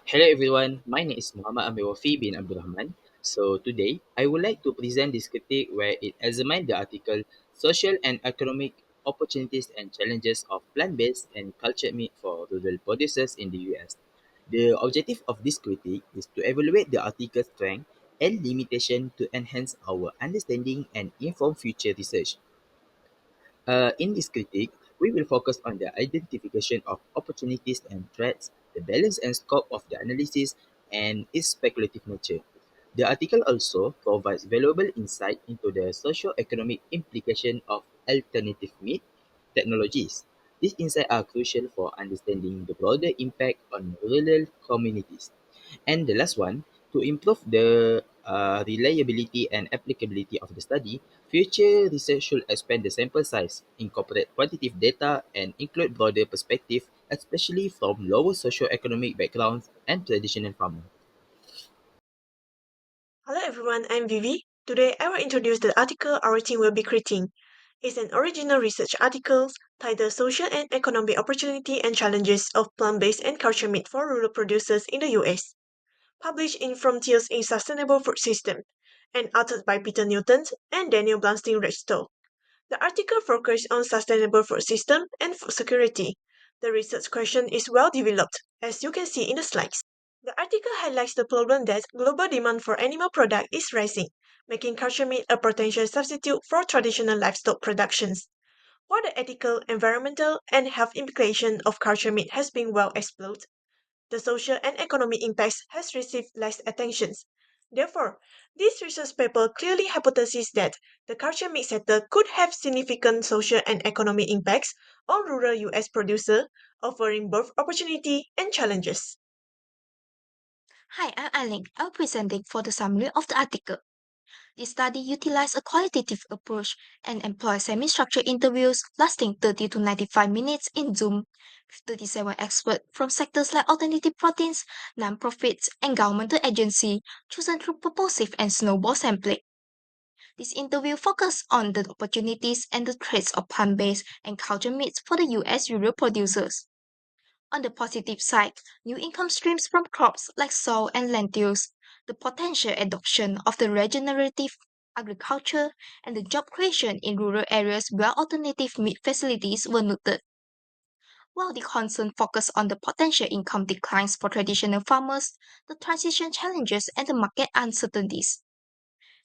Hello everyone, my name is Mohammad Wafi bin Rahman. So today I would like to present this critique where it examines the article Social and Economic Opportunities and Challenges of Plant-Based and Cultured Meat for Rural Producers in the US. The objective of this critique is to evaluate the article's strength and limitation to enhance our understanding and inform future research. In this critique, we will focus on the identification of opportunities and threats, the balance and scope of the analysis, and its speculative nature. The article also provides valuable insight into the socio-economic implication of alternative meat technologies. These insights are crucial for understanding the broader impact on rural communities. And the last one, to improve the reliability and applicability of the study, future research should expand the sample size, incorporate quantitative data, and include broader perspective, especially from lower socio-economic backgrounds and traditional farmers. Hello everyone, I'm Vivi. Today I will introduce the article our team will be creating. It's an original research article titled Social and Economic Opportunity and Challenges of Plant-Based and Cultured Meat for Rural Producers in the US, published in Frontiers in Sustainable Food System, and authored by Peter Newton and Daniel Blanstein-Rechtol. The article focuses on sustainable food system and food security. The research question is well developed, as you can see in the slides. The article highlights the problem that global demand for animal products is rising, making cultured meat a potential substitute for traditional livestock productions. While the ethical, environmental, and health implication of cultured meat has been well explored, the social and economic impacts has received less attention. Therefore, this research paper clearly hypothesizes that the cultured meat sector could have significant social and economic impacts on rural US producers, offering both opportunity and challenges. Hi, I'm Ai Ling. I'm presenting for the summary of the article. The study utilized a qualitative approach and employed semi-structured interviews lasting 30 to 95 minutes in Zoom with 37 experts from sectors like alternative proteins, non-profits, and governmental agencies chosen through purposive and snowball sampling. This interview focused on the opportunities and the threats of plant-based and cultured meats for the US rural producers. On the positive side, new income streams from crops like soy and lentils, the potential adoption of the regenerative agriculture, and the job creation in rural areas where alternative meat facilities were noted. While the concern focused on the potential income declines for traditional farmers, the transition challenges, and the market uncertainties.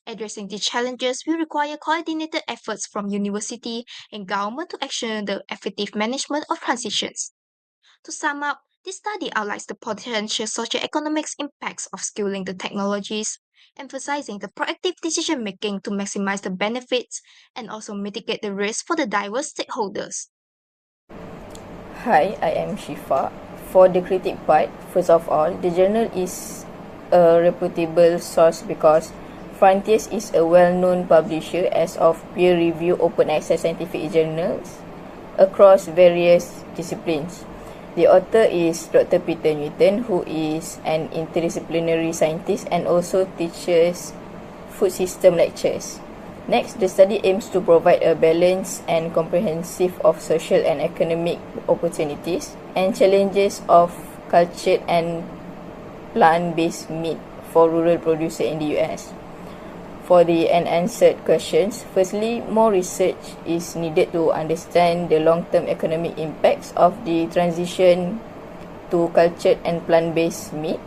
Addressing these challenges will require coordinated efforts from university and government to ensure the effective management of transitions. To sum up, this study outlines the potential socio-economic impacts of skilling the technologies, emphasizing the proactive decision making to maximize the benefits and also mitigate the risk for the diverse stakeholders. Hi, I am Shifa. For the critic part, first of all, the journal is a reputable source because Frontiers is a well-known publisher as of peer-reviewed open-access scientific journals across various disciplines. The author is Dr. Peter Newton, who is an interdisciplinary scientist and also teaches food system lectures. Next, the study aims to provide a balanced and comprehensive of social and economic opportunities and challenges of cultured and plant-based meat for rural producers in the US. For the unanswered questions, firstly, more research is needed to understand the long-term economic impacts of the transition to cultured and plant-based meat.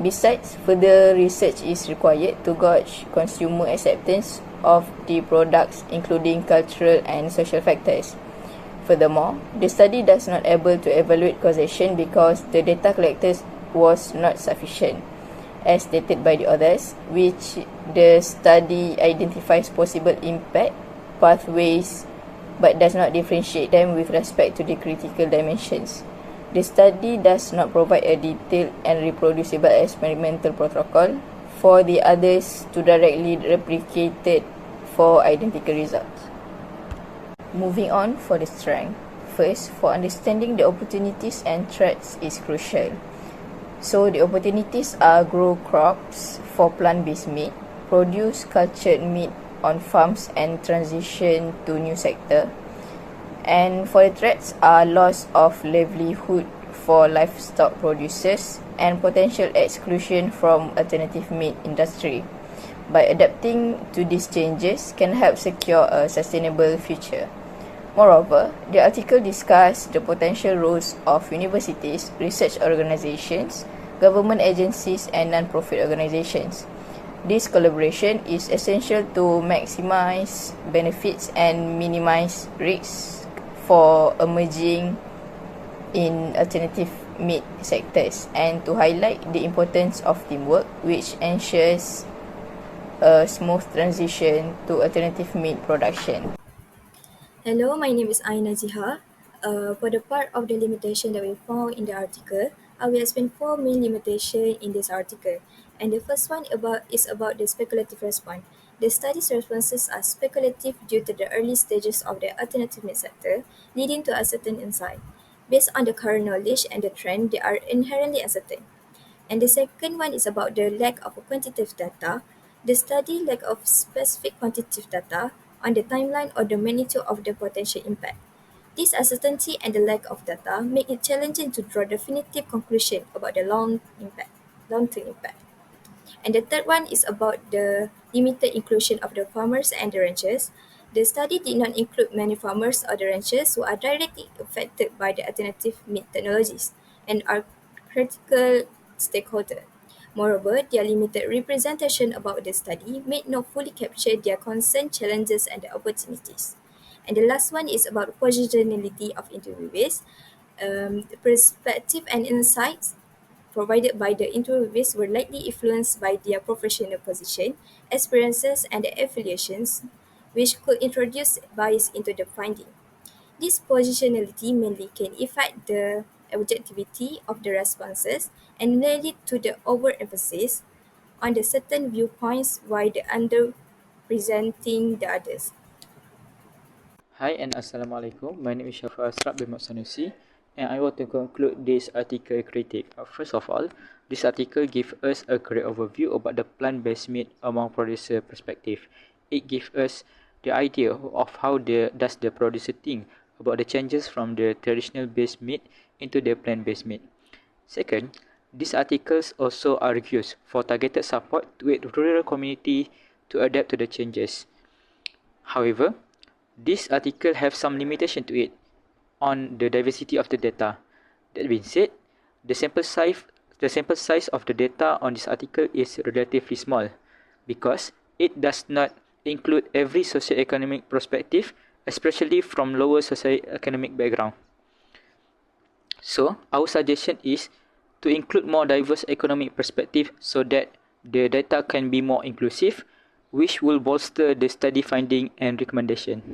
Besides, further research is required to gauge consumer acceptance of the products, including cultural and social factors. Furthermore, the study does not able to evaluate causation because the data collected was not sufficient. As stated by the authors, which the study identifies possible impact pathways but does not differentiate them with respect to the critical dimensions. The study does not provide a detailed and reproducible experimental protocol for the others to directly replicate it for identical results. Moving on for the strength. First, for understanding the opportunities and threats is crucial. So the opportunities are grow crops for plant-based meat, produce cultured meat on farms and transition to new sector. And for the threats are loss of livelihood for livestock producers and potential exclusion from alternative meat industry. By adapting to these changes can help secure a sustainable future. Moreover, the article discussed the potential roles of universities, research organizations, government agencies and non-profit organizations. This collaboration is essential to maximize benefits and minimize risks for emerging in alternative meat sectors, and to highlight the importance of teamwork, which ensures a smooth transition to alternative meat production. Hello, my name is Najihah. For the part of the limitation that we found in the article, I will explain four main limitations in this article. And the first one is about the speculative response. The study's responses are speculative due to the early stages of the alternative meat sector, leading to uncertain insight. Based on the current knowledge and the trend, they are inherently uncertain. And the second one is about the lack of quantitative data. The study lack of specific quantitative data on the timeline or the magnitude of the potential impact. This uncertainty and the lack of data make it challenging to draw definitive conclusion about the long-term impact. And the third one is about the limited inclusion of the farmers and the ranchers. The study did not include many farmers or the ranchers who are directly affected by the alternative meat technologies and are critical stakeholders. Moreover, their limited representation about the study may not fully capture their concern, challenges, and the opportunities. And the last one is about positionality of interviewees. The perspective and insights provided by the interviewees were likely influenced by their professional position, experiences, and affiliations, which could introduce bias into the finding. This positionality mainly can affect the objectivity of the responses and lead to the overemphasis on the certain viewpoints while the underrepresenting the others. Hi and Assalamualaikum. My name is Syarful bin Sanusi, and I want to conclude this article critique. First of all, this article gives us a great overview about the plant-based meat among producer perspective. It gives us the idea of how does the producer think about the changes from the traditional based meat into the plant-based meat. Second, this article also argues for targeted support with rural community to adapt to the changes. However, this article have some limitation to it on the diversity of the data. That being said, the sample size of the data on this article is relatively small because it does not include every socio-economic perspective, especially from lower socio-economic background. So, our suggestion is to include more diverse economic perspective so that the data can be more inclusive, which will bolster the study finding and recommendation.